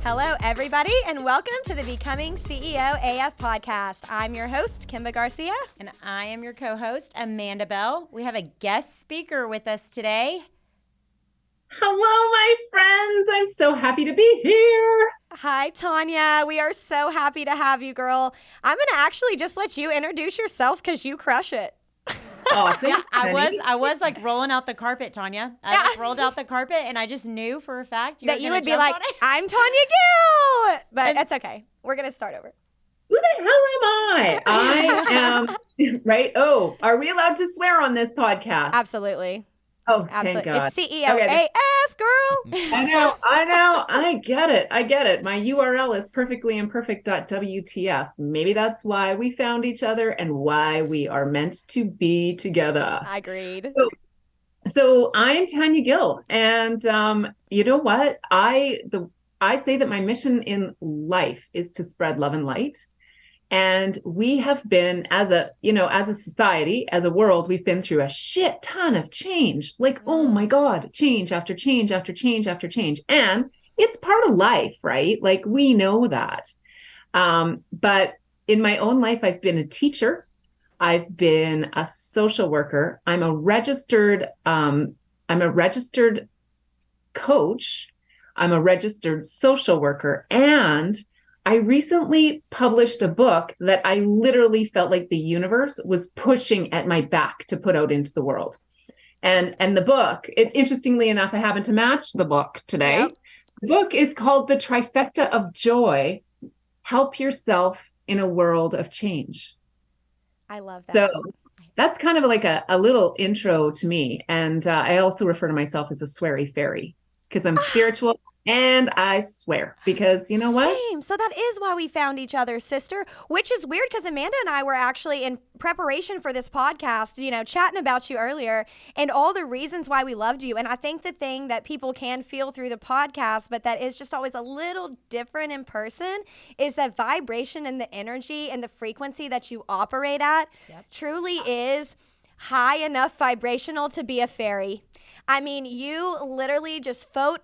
Hello, everybody, and welcome to the Becoming CEO AF podcast. I'm your host, Kimba Garcia. And I am your co-host, Amanda Bell. We have a guest speaker with us today. Hello, my friends. I'm so happy to be here. Hi, Tanya. We are so happy to have you, girl. I'm going to actually just let you introduce yourself because you crush it. Oh, Yeah, I was like rolling out the carpet, Tanya. I rolled out the carpet and I just knew for a fact that you would be like, I'm Tanya Gill. But that's okay. We're going to start over. Who the hell am I? I am, right? Oh, are we allowed to swear on this podcast? Absolutely. Oh, Absolutely. thank God. It's CEO AF, girl. I get it. My URL is perfectlyimperfect.wtf. Maybe that's why we found each other and why we are meant to be together. Agreed. So I'm Tanya Gill, and you know what? I say that my mission in life is to spread love and light. And we have been, as a society, as a world, we've been through a shit ton of change. Like, oh my God, change after change after change after change. And it's part of life, right? Like, we know that. But in my own life, I've been a teacher. I've been a social worker. I'm a registered coach. I'm a registered social worker. And I recently published a book that I literally felt like the universe was pushing at my back to put out into the world. And the book, interestingly enough, I happen to match the book today. Yep. The book is called The Trifecta of Joy, Help Yourself in a World of Change. I love that. So that's kind of like a little intro to me. And I also refer to myself as a sweary fairy because I'm spiritual. And I swear, because you know what? Same. So that is why we found each other, sister, which is weird because Amanda and I were actually in preparation for this podcast, chatting about you earlier and all the reasons why we loved you. And I think the thing that people can feel through the podcast, but that is just always a little different in person, is that vibration and the energy and the frequency that you operate at truly is high enough vibrational to be a fairy. I mean, you literally just float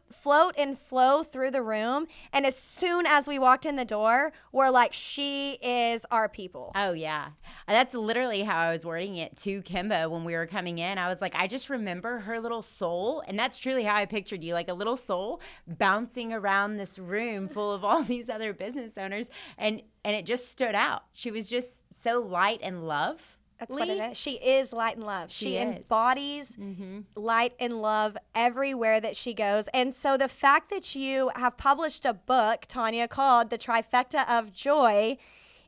and flow through the room. And as soon as we walked in the door, we're like, she is our people. Oh, yeah. That's literally how I was wording it to Kimba when we were coming in. I was like, I just remember her little soul. And that's truly how I pictured you, like a little soul bouncing around this room full of all these other business owners. And it just stood out. She was just so light and love. That's what it is. She is light and love. She embodies light and love everywhere that she goes. And so the fact that you have published a book, Tanya, called The Trifecta of Joy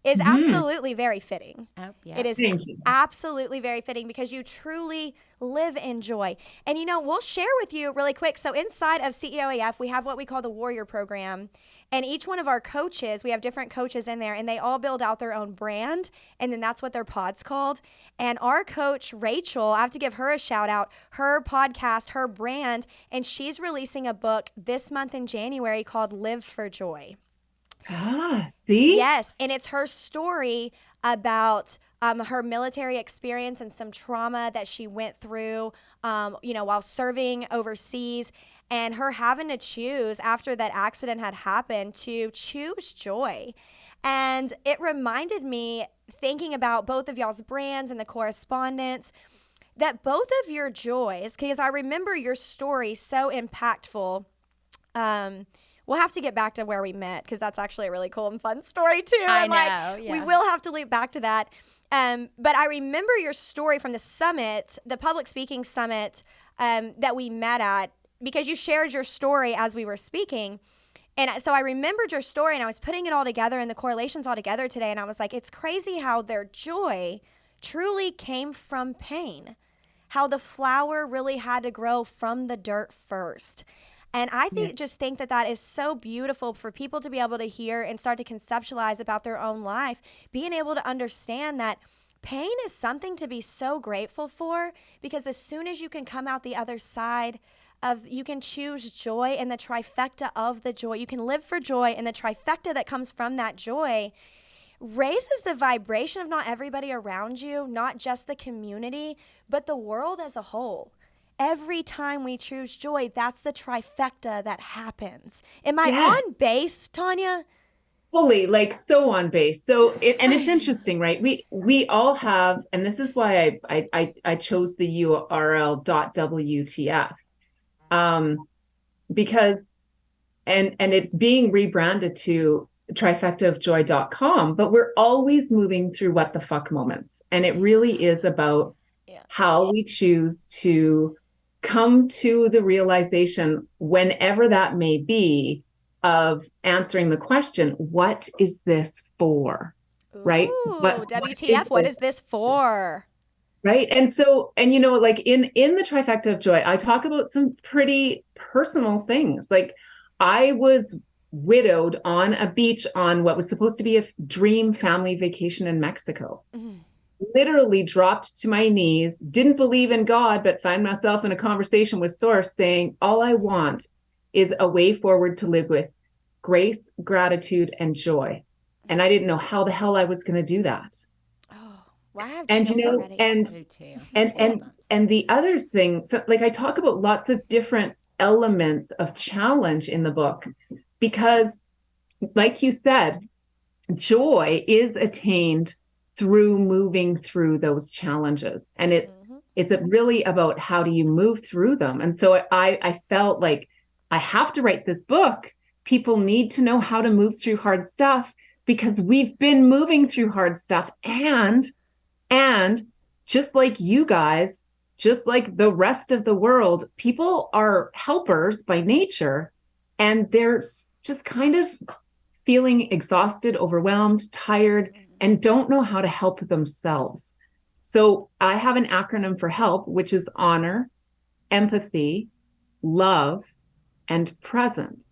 is absolutely very fitting. Oh, yeah. It is absolutely very fitting because you truly live in joy. And, we'll share with you really quick. So inside of CEOAF, we have what we call the Warrior Program. And each one of our coaches, we have different coaches in there, and they all build out their own brand, and then that's what their pod's called. And our coach, Rachel, I have to give her a shout out, her podcast, her brand, and she's releasing a book this month in January called Live for Joy. Ah, see? Yes, and it's her story about her military experience and some trauma that she went through, while serving overseas. And her having to choose after that accident had happened to choose joy. And it reminded me, thinking about both of y'all's brands and the correspondence, that both of your joys, because I remember your story so impactful. We'll have to get back to where we met because that's actually a really cool and fun story too. I know. Yeah. We will have to loop back to that. But I remember your story from the summit, the public speaking summit that we met at, because you shared your story as we were speaking. And so I remembered your story and I was putting it all together and the correlations all together today. And I was like, it's crazy how their joy truly came from pain, how the flower really had to grow from the dirt first. And I think that is so beautiful for people to be able to hear and start to conceptualize about their own life, being able to understand that pain is something to be so grateful for, because as soon as you can come out the other side you can choose joy and the trifecta of the joy. You can live for joy, and the trifecta that comes from that joy raises the vibration of not everybody around you, not just the community, but the world as a whole. every time we choose joy, that's the trifecta that happens. Am I Yeah. on base, Tanya? Fully, like so on base. So and it's interesting, right? We all have, and this is why I chose the URL .wtf, because and it's being rebranded to trifectaofjoy.com, but we're always moving through what the fuck moments, and it really is about how we choose to come to the realization, whenever that may be, of answering the question, what is this for? Right? Ooh, What WTF, what is this for? Right. And so, and like in the trifecta of joy, I talk about some pretty personal things. Like I was widowed on a beach on what was supposed to be a dream family vacation in Mexico. Mm. Literally dropped to my knees, didn't believe in God, but find myself in a conversation with Source saying, all I want is a way forward to live with grace, gratitude, and joy. And I didn't know how the hell I was going to do that. Oh, well, I have And chills already. and the other thing, so like I talk about lots of different elements of challenge in the book, because like you said, joy is attained through moving through those challenges, and it's really about how do you move through them. And so I felt like I have to write this book. People need to know how to move through hard stuff, because we've been moving through hard stuff, and just like you guys, just like the rest of the world, people are helpers by nature, and they're just kind of feeling exhausted, overwhelmed, tired, and don't know how to help themselves. So I have an acronym for HELP, which is honor, empathy, love, and presence.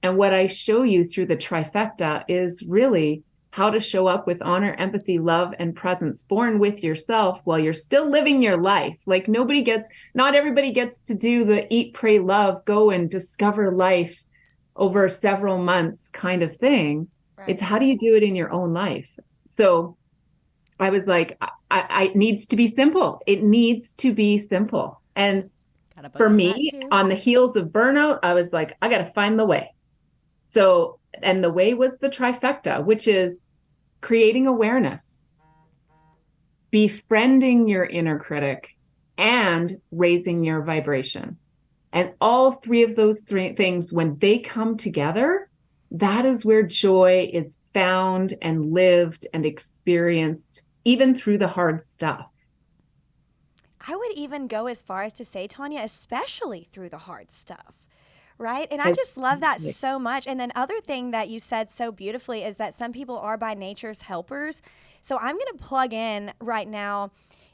And what I show you through the trifecta is really how to show up with honor, empathy, love, and presence, born with yourself while you're still living your life. Like not everybody gets to do the eat, pray, love, go and discover life over several months kind of thing. Right. It's how do you do it in your own life? So I was like, it needs to be simple. It needs to be simple. And for me, on the heels of burnout, I was like, I got to find the way. So, and the way was the trifecta, which is creating awareness, befriending your inner critic, and raising your vibration. And all three of those things, when they come together, that is where joy is found and lived and experienced, even through the hard stuff. I would even go as far as to say, Tanya, especially through the hard stuff. Right? And I just love that so much. And then other thing that you said so beautifully is that some people are by nature's helpers. So I'm going to plug in right now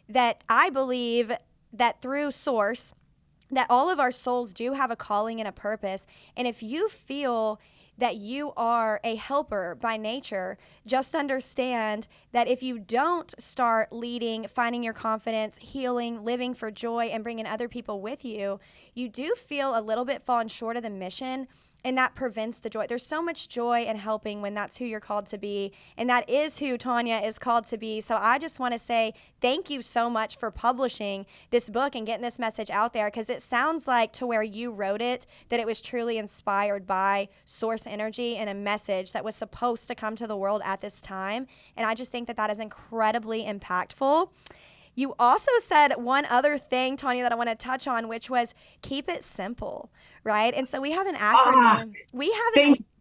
that I believe that through Source, that all of our souls do have a calling and a purpose. And if you feel that you are a helper by nature, just understand that if you don't start leading, finding your confidence, healing, living for joy, and bringing other people with you, you do feel a little bit falling short of the mission, and that prevents the joy. There's so much joy in helping when that's who you're called to be, and that is who Tanya is called to be. So I just want to say thank you so much for publishing this book and getting this message out there, because it sounds like, to where you wrote it, that it was truly inspired by Source energy and a message that was supposed to come to the world at this time. And I just think that that is incredibly impactful. You also said one other thing, Tanya, that I want to touch on, which was keep it simple, right? And so we have an acronym.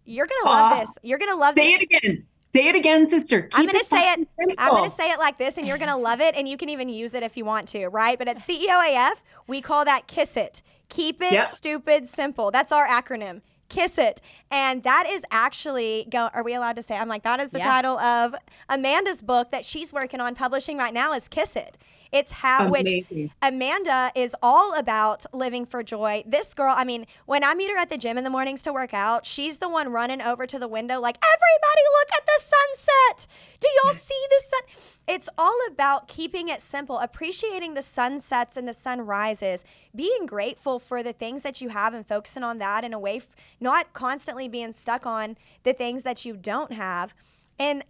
You're going to love this. You're going to love this. Say it again. Say it again, sister. I'm going to say it. Simple. I'm going to say it like this, and you're going to love it, and you can even use it if you want to, right? But at CEOAF, we call that KISS IT. Keep it stupid simple. That's our acronym. KISS IT. And that is actually, are we allowed to say? I'm like, that is the title of Amanda's book that she's working on publishing right now, is KISS IT. It's which Amanda is all about living for joy. This girl, I mean, when I meet her at the gym in the mornings to work out, she's the one running over to the window like, everybody look at the sunset. Do y'all see the sun? It's all about keeping it simple, appreciating the sunsets and the sunrises, being grateful for the things that you have and focusing on that in a way, not constantly being stuck on the things that you don't have. And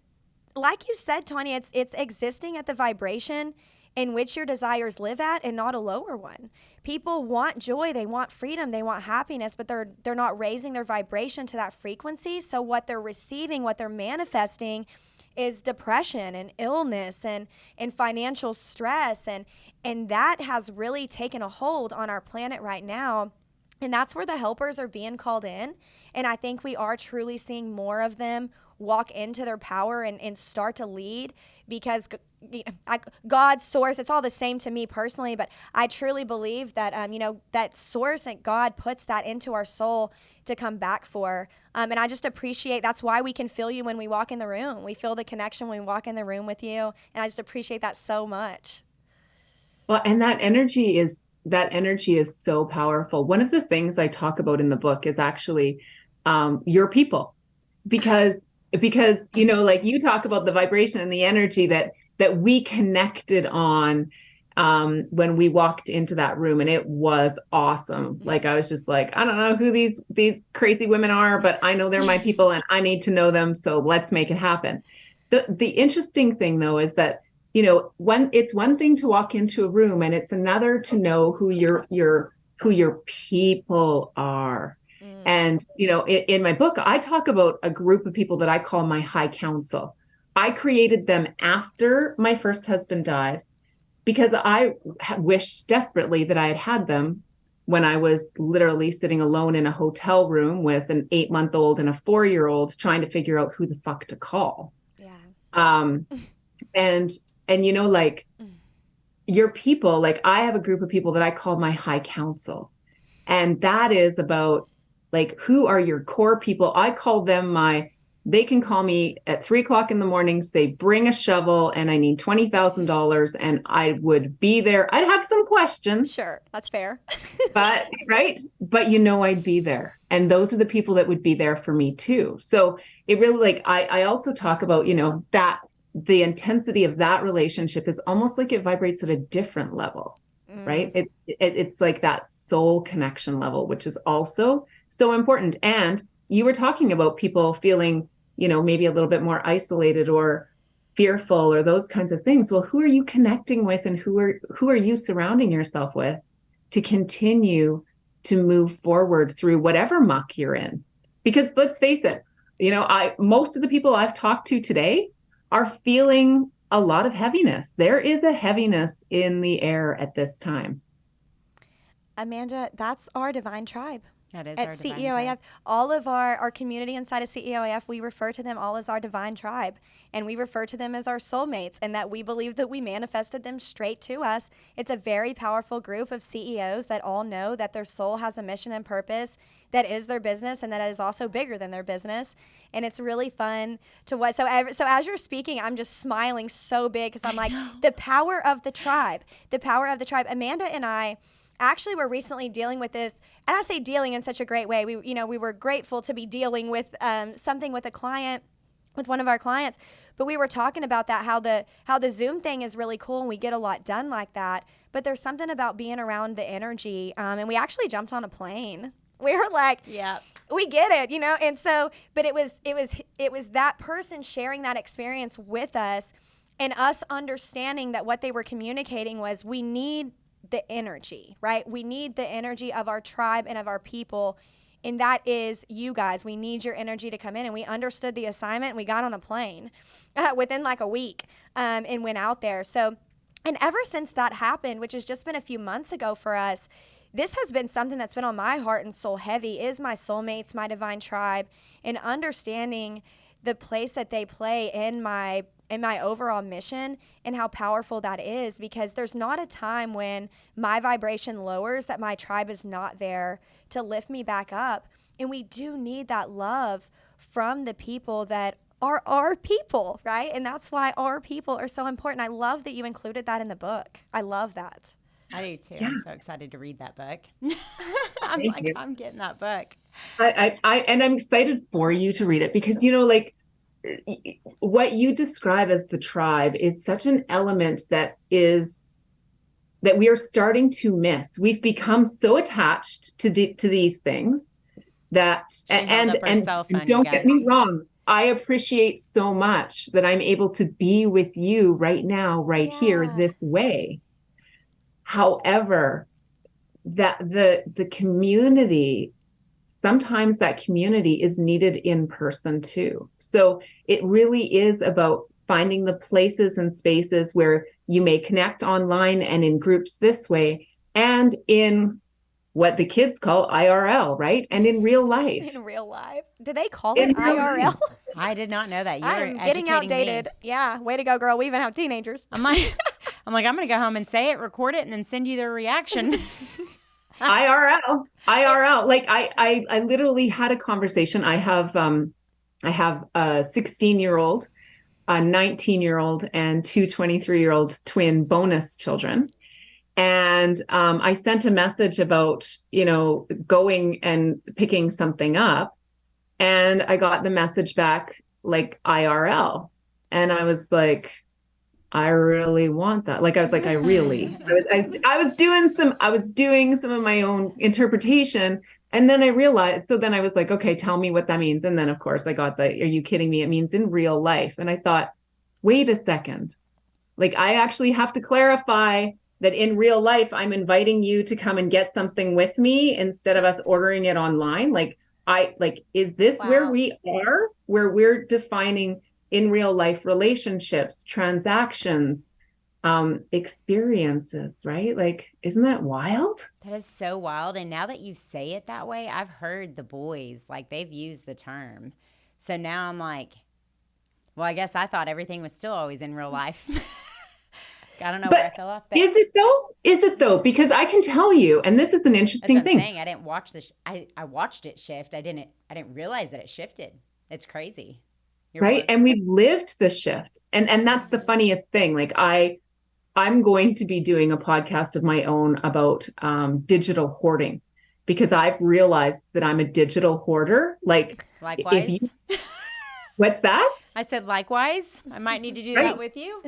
like you said, Tanya, it's existing at the vibration in which your desires live at and not a lower one. People want joy, they want freedom, they want happiness, but they're not raising their vibration to that frequency. So what they're receiving, what they're manifesting is depression and illness and financial stress, and that has really taken a hold on our planet right now. And that's where the helpers are being called in. And I think we are truly seeing more of them walk into their power and start to lead, because God, source, it's all the same to me personally, but I truly believe that, that source that God puts that into our soul to come back for. And I just appreciate, that's why we can feel you when we walk in the room. We feel the connection when we walk in the room with you. And I just appreciate that so much. Well, and that energy is so powerful. One of the things I talk about in the book is actually your people, because like you talk about the vibration and the energy that we connected on when we walked into that room, and it was awesome. Like, I was just like, I don't know who these crazy women are, but I know they're my people and I need to know them, so let's make it happen. The interesting thing though is that, it's one thing to walk into a room, and it's another to know who your people are. And, in my book, I talk about a group of people that I call my high council. I created them after my first husband died, because I wished desperately that I had them when I was literally sitting alone in a hotel room with an 8-month-old and a 4-year-old trying to figure out who the fuck to call. Yeah. And like your people, like I have a group of people that I call my high council. And that is about like, who are your core people? I call them they can call me at 3:00 in the morning, say, bring a shovel and I need $20,000, and I would be there. I'd have some questions. Sure. That's fair. But I'd be there. And those are the people that would be there for me too. So it really, like, I also talk about, that the intensity of that relationship is almost like it vibrates at a different level, right? It's like that soul connection level, which is also so important. And you were talking about people feeling, maybe a little bit more isolated or fearful or those kinds of things. Well, who are you connecting with, and who are you surrounding yourself with to continue to move forward through whatever muck you're in? Because let's face it, most of the people I've talked to today are feeling a lot of heaviness. There is a heaviness in the air at this time. Amanda, that's our divine tribe. That is at our divine CEOAF. tribe. All of our community inside of CEOAF, we refer to them all as our divine tribe, and we refer to them as our soulmates, and that we believe that we manifested them straight to us. It's a very powerful group of CEOs that all know that their soul has a mission and purpose that is their business, and that is also bigger than their business. And it's really fun to watch. So as you're speaking, I'm just smiling so big, because I'm like, the power of the tribe, the power of the tribe. Amanda and I actually were recently dealing with this, and I say dealing in such a great way. We were grateful to be dealing with something with a client, with one of our clients, but we were talking about that, how the Zoom thing is really cool and we get a lot done like that, but there's something about being around the energy, and we actually jumped on a plane. We were like, yeah, we get it, and so, but it was that person sharing that experience with us, and us understanding that what they were communicating was, we need the energy, right? We need the energy of our tribe and of our people. And that is you guys. We need your energy to come in. And we understood the assignment, and we got on a plane within like a week and went out there. So, and ever since that happened, which has just been a few months ago for us, this has been something that's been on my heart and soul heavy, is my soulmates, my divine tribe, and understanding the place that they play in my overall mission and how powerful that is, because there's not a time when my vibration lowers that my tribe is not there to lift me back up. And we do need that love from the people that are our people, right? And that's why our people are so important. I love that you included that in the book. I love that. I do too. Yeah. I'm so excited to read that book. You. I'm getting that book. And I'm excited for you to read it, because, what you describe as the tribe is such an element that we are starting to miss. We've become so attached to these things that, and don't get me wrong, I appreciate so much that I'm able to be with you right now, right here, Yeah. this way. However, that the community, sometimes that community is needed in person too. So it really is about finding the places and spaces where you may connect online and in groups this way, and in what the kids call IRL, right? And in real life. In real life. Do they call it In real life. IRL? I did not know that. You I were am getting educating outdated. me. Yeah, way to go, girl. We even have teenagers. I'm like, I'm gonna go home and say it, record it, and then send you the reaction. IRL. Like I literally had a conversation. I have a 16-year-old, a 19-year-old, and two 23-year-old twin bonus children. And I sent a message about, going and picking something up. And I got the message back like IRL. And I was like, I really want that. Like, I was like, I was doing some of my own interpretation. And then I realized, so then I was like, okay, tell me what that means. And then of course I got are you kidding me? It means in real life. And I thought, wait a second. Like, I actually have to clarify that in real life, I'm inviting you to come and get something with me instead of us ordering it online. Is this where we are, where we're defining in real life relationships, transactions, experiences, right? Like, isn't that wild? That is so wild. And now that you say it that way, I've heard the boys, like, they've used the term. So now I'm like, well, I guess I thought everything was still always in real life. I don't know where I fell off. But is it though? Is it though? Because I can tell you, and this is an interesting that's what thing. I'm saying. I didn't watch I watched it shift. I didn't realize that it shifted. It's crazy. Right. And we've lived the shift. And that's the funniest thing. Like, I'm going to be doing a podcast of my own about digital hoarding, because I've realized that I'm a digital hoarder. Like, likewise. What's that? I said likewise. I might need to do that with you.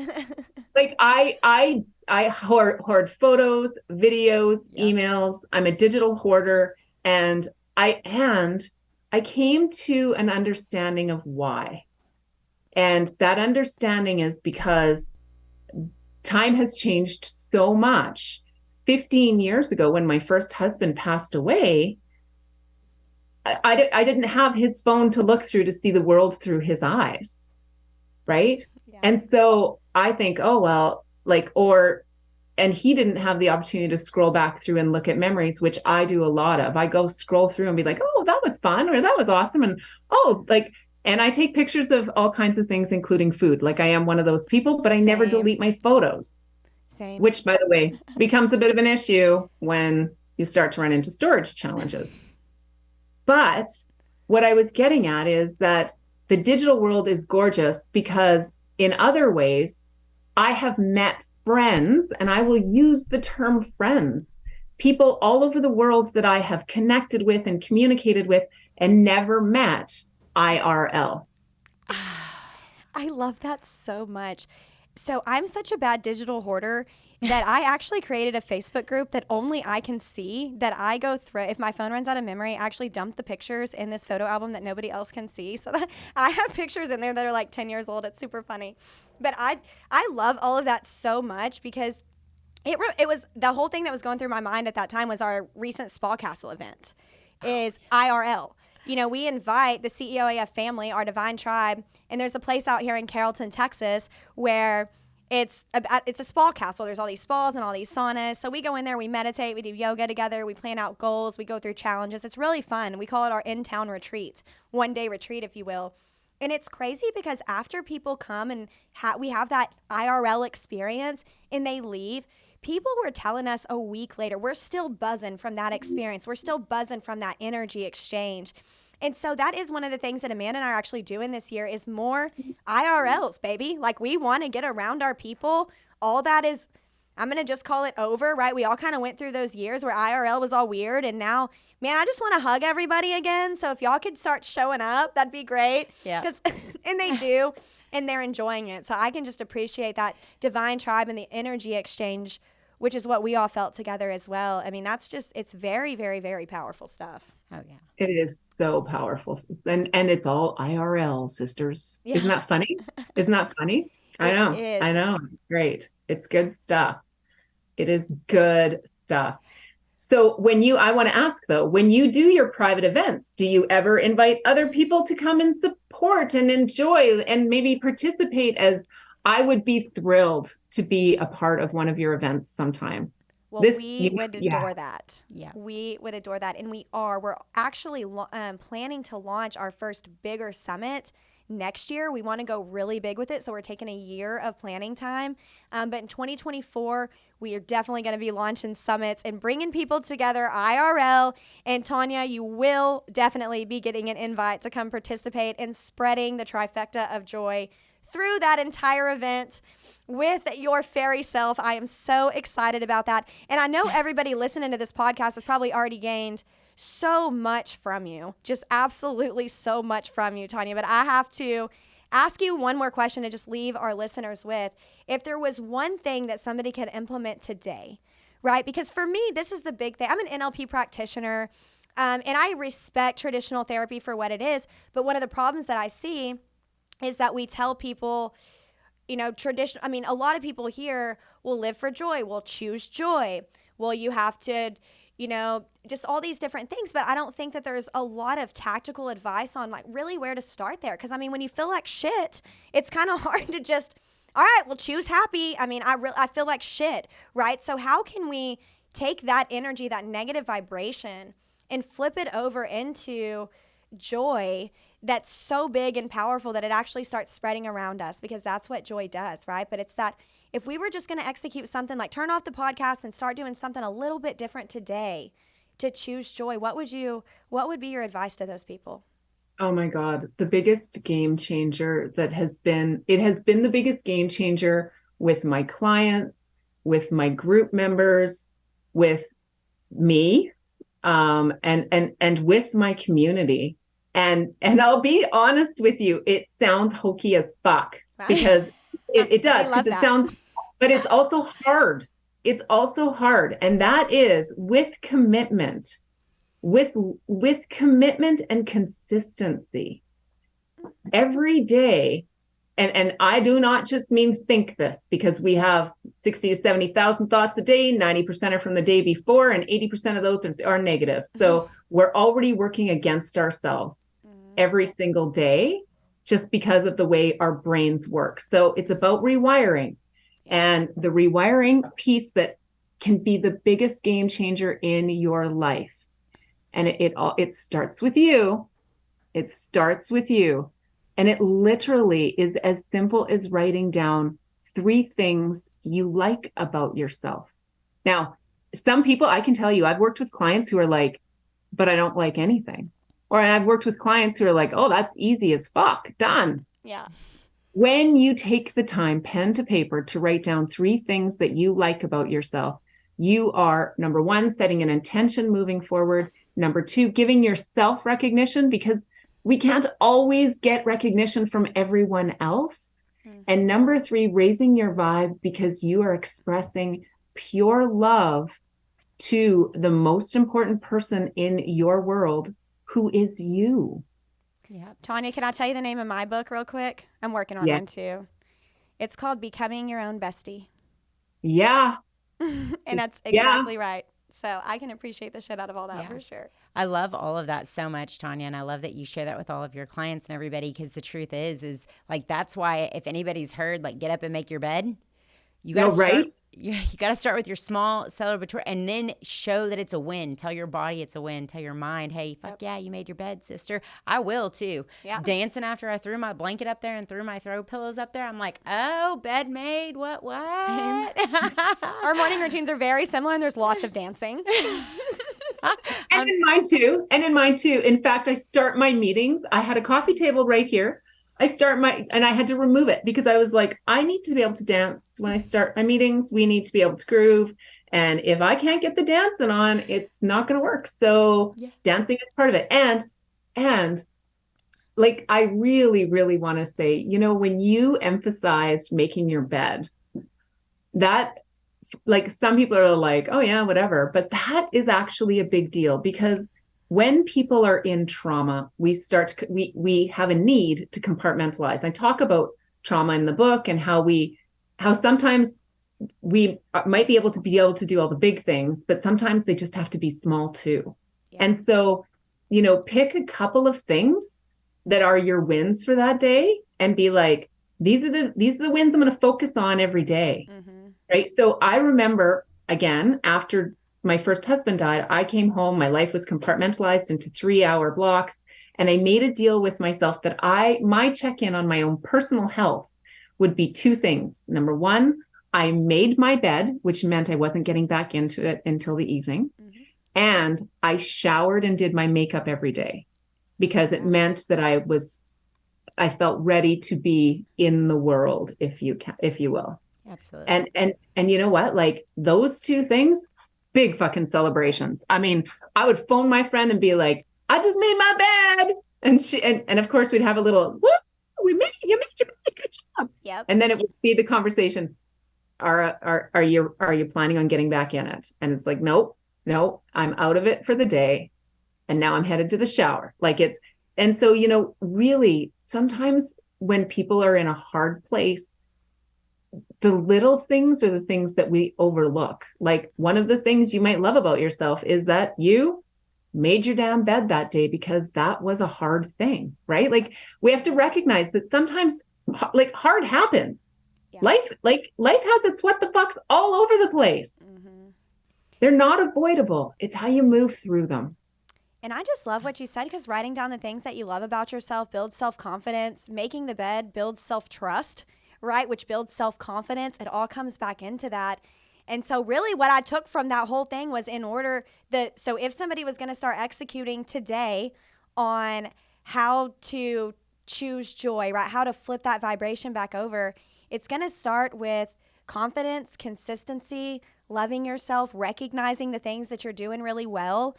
Like, I hoard photos, videos, emails. I'm a digital hoarder, and I came to an understanding of why. And that understanding is because time has changed so much. 15 years ago, when my first husband passed away, I didn't have his phone to look through to see the world through his eyes, right? Yeah. And so I think, oh, well, and he didn't have the opportunity to scroll back through and look at memories, which I do a lot of. I go scroll through and be like, oh, that was fun, or that was awesome. And and I take pictures of all kinds of things, including food. Like, I am one of those people, but I never delete my photos. Same. Which, by the way, becomes a bit of an issue when you start to run into storage challenges. But what I was getting at is that the digital world is gorgeous because in other ways, I have met friends, and I will use the term friends, people all over the world that I have connected with and communicated with and never met IRL. I love that so much. So I'm such a bad digital hoarder that I actually created a Facebook group that only I can see, that I go through. If my phone runs out of memory, I actually dump the pictures in this photo album that nobody else can see. So that I have pictures in there that are like 10 years old. It's super funny. But I love all of that so much because it was the whole thing that was going through my mind at that time was our recent Spa Castle event is IRL. You know, we invite the CEOAF family, our divine tribe, and there's a place out here in Carrollton, Texas, where it's a spa castle. There's all these spas and all these saunas. So we go in there, we meditate, we do yoga together, we plan out goals, we go through challenges. It's really fun. We call it our in-town retreat, one-day retreat, if you will. And it's crazy because after people come and we have that IRL experience and they leave, people were telling us a week later, we're still buzzing from that experience. We're still buzzing from that energy exchange. And so that is one of the things that Amanda and I are actually doing this year is more IRLs, baby. Like, we want to get around our people. All that is, I'm going to just call it over, right? We all kind of went through those years where IRL was all weird. And now, man, I just want to hug everybody again. So if y'all could start showing up, that'd be great. Yeah. And they do. And they're enjoying it. So I can just appreciate that divine tribe and the energy exchange which is what we all felt together as well. I mean, that's just, it's very, very, very powerful stuff. Oh yeah. It is so powerful. And it's all IRL, sisters. Yeah. Isn't that funny? Isn't that funny? I It know. is. I know. Great. It's good stuff. It is good stuff. So I want to ask though, when you do your private events, do you ever invite other people to come and support and enjoy and maybe participate? As I would be thrilled to be a part of one of your events sometime. Well, we would adore that. Yeah. We would adore that. And we're actually planning to launch our first bigger summit next year. We want to go really big with it. So we're taking a year of planning time. But in 2024, we are definitely going to be launching summits and bringing people together IRL. And Tanya, you will definitely be getting an invite to come participate in spreading the trifecta of joy through that entire event with your fairy self. I am so excited about that. And I know everybody listening to this podcast has probably already gained so much from you, just absolutely so much from you, Tanya. But I have to ask you one more question to just leave our listeners with. If there was one thing that somebody could implement today, right? Because for me, this is the big thing. I'm an NLP practitioner, and I respect traditional therapy for what it is. But one of the problems that I see is that we tell people, a lot of people here will live for joy, will choose joy. Well, you have to, just all these different things. But I don't think that there's a lot of tactical advice on like really where to start there. Because when you feel like shit, it's kind of hard to just, all right, well, choose happy. I feel like shit, right? So how can we take that energy, that negative vibration, and flip it over into joy that's so big and powerful that it actually starts spreading around us? Because that's what joy does, right? But it's that if we were just going to execute something like turn off the podcast and start doing something a little bit different today to choose joy, what would be your advice to those people? Oh my God, the biggest game changer it has been the biggest game changer with my clients, with my group members, with me, and with my community. And I'll be honest with you, it sounds hokey as fuck, right? Because it does, because it sounds, but it's also hard. It's also hard. And that is with commitment, with commitment and consistency every day. And I do not just mean think this, because we have 60 to 70,000 thoughts a day, 90% are from the day before, and 80% of those are negative. So we're already working against ourselves every single day just because of the way our brains work. So it's about rewiring, and the rewiring piece that can be the biggest game changer in your life. And it starts with you. It starts with you. And it literally is as simple as writing down 3 things you like about yourself. Now, some people, I can tell you, I've worked with clients who are like, but I don't like anything. Or I've worked with clients who are like, oh, that's easy as fuck. Done. Yeah. When you take the time, pen to paper, to write down 3 things that you like about yourself, you are, number 1, setting an intention moving forward. Number 2, giving yourself recognition, because we can't always get recognition from everyone else. And number 3, raising your vibe, because you are expressing pure love to the most important person in your world, who is you. Yeah. Tanya, can I tell you the name of my book real quick? I'm working on one too. It's called Becoming Your Own Bestie. Yeah. And that's exactly right. So I can appreciate the shit out of all that for sure. I love all of that so much, Tanya, and I love that you share that with all of your clients and everybody, because the truth is like, that's why if anybody's heard, like, get up and make your bed, you got to start, you got to start with your small celebratory, and then show that it's a win. Tell your body it's a win. Tell your mind, hey, fuck yeah, you made your bed, sister. I will too. Yeah. Dancing after I threw my blanket up there and threw my throw pillows up there, I'm like, oh, bed made, what? Our morning routines are very similar, and there's lots of dancing. And in mine too. In fact, I start my meetings. I had a coffee table right here. And I had to remove it because I was like, I need to be able to dance when I start my meetings. We need to be able to groove. And if I can't get the dancing on, it's not going to work. So dancing is part of it. And like, I really, really want to say, when you emphasized making your bed, that like some people are like, oh yeah, whatever. But that is actually a big deal because when people are in trauma, we have a need to compartmentalize. I talk about trauma in the book and how sometimes we might be able to do all the big things, but sometimes they just have to be small too. Yeah. And so, pick a couple of things that are your wins for that day and be like, these are the wins I'm going to focus on every day. Mm-hmm. Right. So I remember, again, after my first husband died, I came home, my life was compartmentalized into 3-hour blocks. And I made a deal with myself that my check-in on my own personal health would be 2 things. Number 1, I made my bed, which meant I wasn't getting back into it until the evening. Mm-hmm. And I showered and did my makeup every day because it meant that I felt ready to be in the world, if you will. Absolutely. And you know what? Like those 2 things, big fucking celebrations. I mean, I would phone my friend and be like, I just made my bed. And of course we'd have a little, whoop, you made your bed, good job. Yep. And then it would be the conversation. Are you planning on getting back in it? And it's like, nope, I'm out of it for the day. And now I'm headed to the shower. And so, really sometimes when people are in a hard place, the little things are the things that we overlook. Like one of the things you might love about yourself is that you made your damn bed that day because that was a hard thing, right? Like we have to recognize that sometimes like hard happens. Yeah. Life has its what the fucks all over the place. Mm-hmm. They're not avoidable. It's how you move through them. And I just love what you said because writing down the things that you love about yourself builds self-confidence. Making the bed builds self-trust, right? Which builds self-confidence. It all comes back into that. And so really what I took from that whole thing was so if somebody was going to start executing today on how to choose joy, right? How to flip that vibration back over, it's going to start with confidence, consistency, loving yourself, recognizing the things that you're doing really well,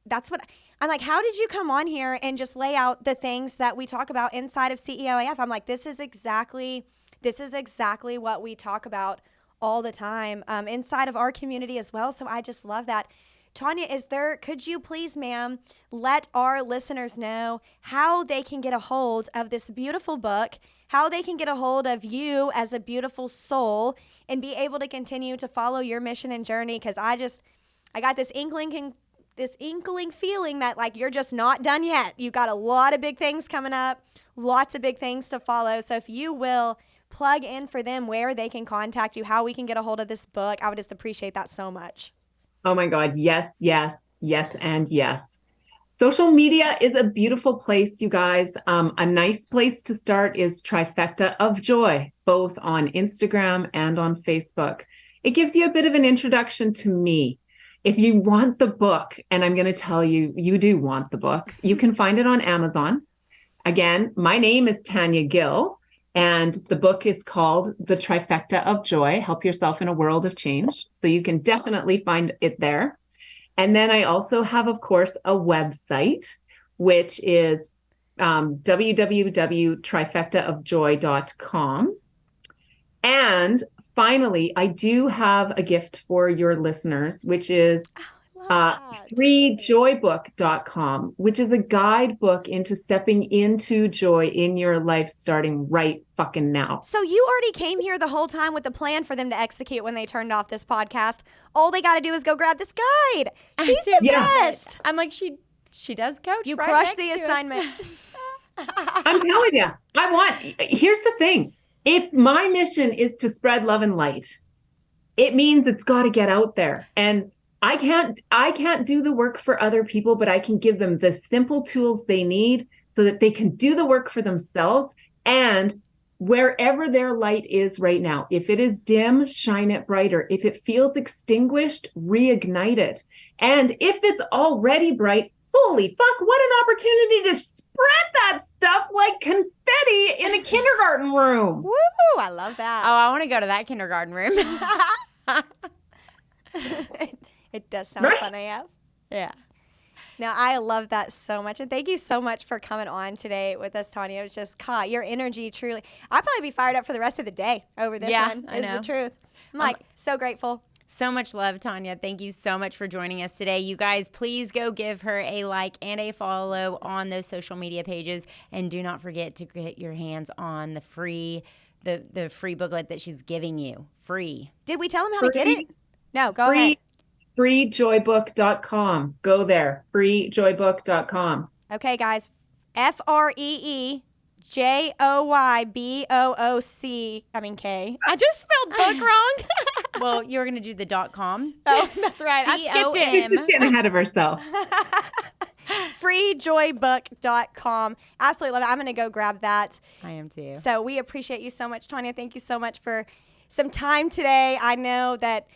that's what I'm like, how did you come on here and just lay out the things that we talk about inside of ceoaf? I'm like, this is exactly what we talk about all the time inside of our community as well. So I just love that. Tanya, could you please, ma'am, let our listeners know how they can get a hold of this beautiful book, how they can get a hold of you as a beautiful soul and be able to continue to follow your mission and journey? Because I got this inkling feeling that like you're just not done yet. You got a lot of big things coming up, lots of big things to follow. So if you will plug in for them where they can contact you, how we can get a hold of this book, I would just appreciate that so much. Oh my God. Yes, yes, yes, and yes. Social media is a beautiful place, you guys. A nice place to start is Trifecta of Joy, both on Instagram and on Facebook. It gives you a bit of an introduction to me. If you want the book, and I'm going to tell you, you do want the book, you can find it on Amazon. Again, my name is Tanya Gill, and the book is called The Trifecta of Joy, Help Yourself in a World of Change. So you can definitely find it there. And then I also have, of course, a website, which is www.trifectaofjoy.com. And finally, I do have a gift for your listeners, which is freejoybook.com, which is a guidebook into stepping into joy in your life starting right fucking now. So you already came here the whole time with a plan for them to execute when they turned off this podcast. All they got to do is go grab this guide. She's the best. I'm like, she does coach. You right crushed the assignment. I'm telling you, here's the thing. If my mission is to spread love and light, it means it's got to get out there. And I can't do the work for other people, but I can give them the simple tools they need so that they can do the work for themselves. And wherever their light is right now, if it is dim, shine it brighter. If it feels extinguished, reignite it. And if it's already bright, holy fuck, what an opportunity to spread that stuff like confetti in a kindergarten room. Woo, I love that. Oh, I want to go to that kindergarten room. It does sound fun, AF. Yeah. No, I love that so much. And thank you so much for coming on today with us, Tanya. It was just, God, your energy truly. I'll probably be fired up for the rest of the day over this one, I is know. the truth. I'm like, so grateful. So much love, Tanya. Thank you so much for joining us today. You guys, please go give her a like and a follow on those social media pages. And do not forget to get your hands on the free booklet that she's giving you. Free. Did we tell them how to get it? No, go ahead. Freejoybook.com. Go there. Freejoybook.com. Okay, guys. FREEJOYBOOC. I just spelled book wrong. Well, you're going to do the .com. Oh, that's right. I skipped it. She's just getting ahead of herself. Freejoybook.com. Absolutely love it. I'm going to go grab that. I am too. So we appreciate you so much, Tanya. Thank you so much for some time today. I know that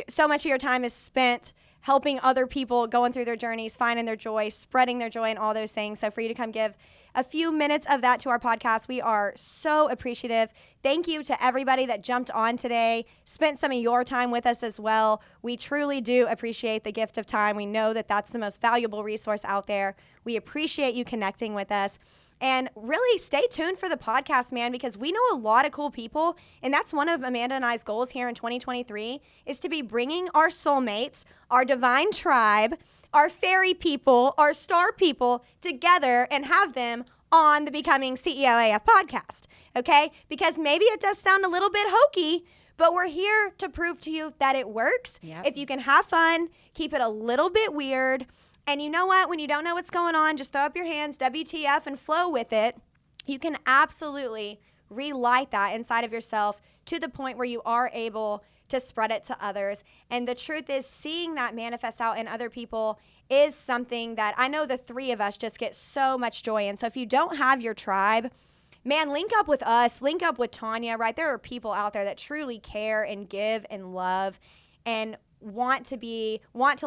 so much of your time is spent helping other people going through their journeys, finding their joy, spreading their joy, and all those things. So for you to come give a few minutes of that to our podcast, we are so appreciative. Thank you to everybody that jumped on today, spent some of your time with us as well. We truly do appreciate the gift of time. We know that that's the most valuable resource out there. We appreciate you connecting with us. And really stay tuned for the podcast, man, because we know a lot of cool people. And that's one of Amanda and I's goals here in 2023 is to be bringing our soulmates, our divine tribe, our fairy people, our star people together and have them on the Becoming CEOAF podcast. Okay? Because maybe it does sound a little bit hokey, but we're here to prove to you that it works. Yep. If you can have fun, keep it a little bit weird. And you know what? When you don't know what's going on, just throw up your hands, WTF, and flow with it. You can absolutely relight that inside of yourself to the point where you are able to spread it to others. And the truth is, seeing that manifest out in other people is something that I know the three of us just get so much joy in. So if you don't have your tribe, man, link up with us, link up with Tanya, right? There are people out there that truly care and give and love and want to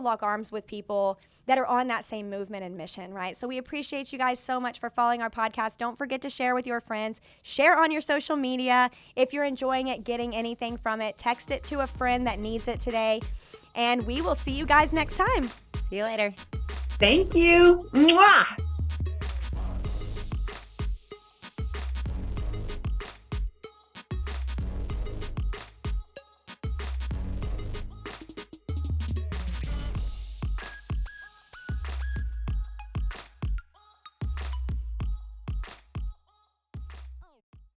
lock arms with people that are on that same movement and mission, right? So we appreciate you guys so much for following our podcast. Don't forget to share with your friends. Share on your social media. If you're enjoying it, getting anything from it, text it to a friend that needs it today. And we will see you guys next time. See you later. Thank you. Mwah!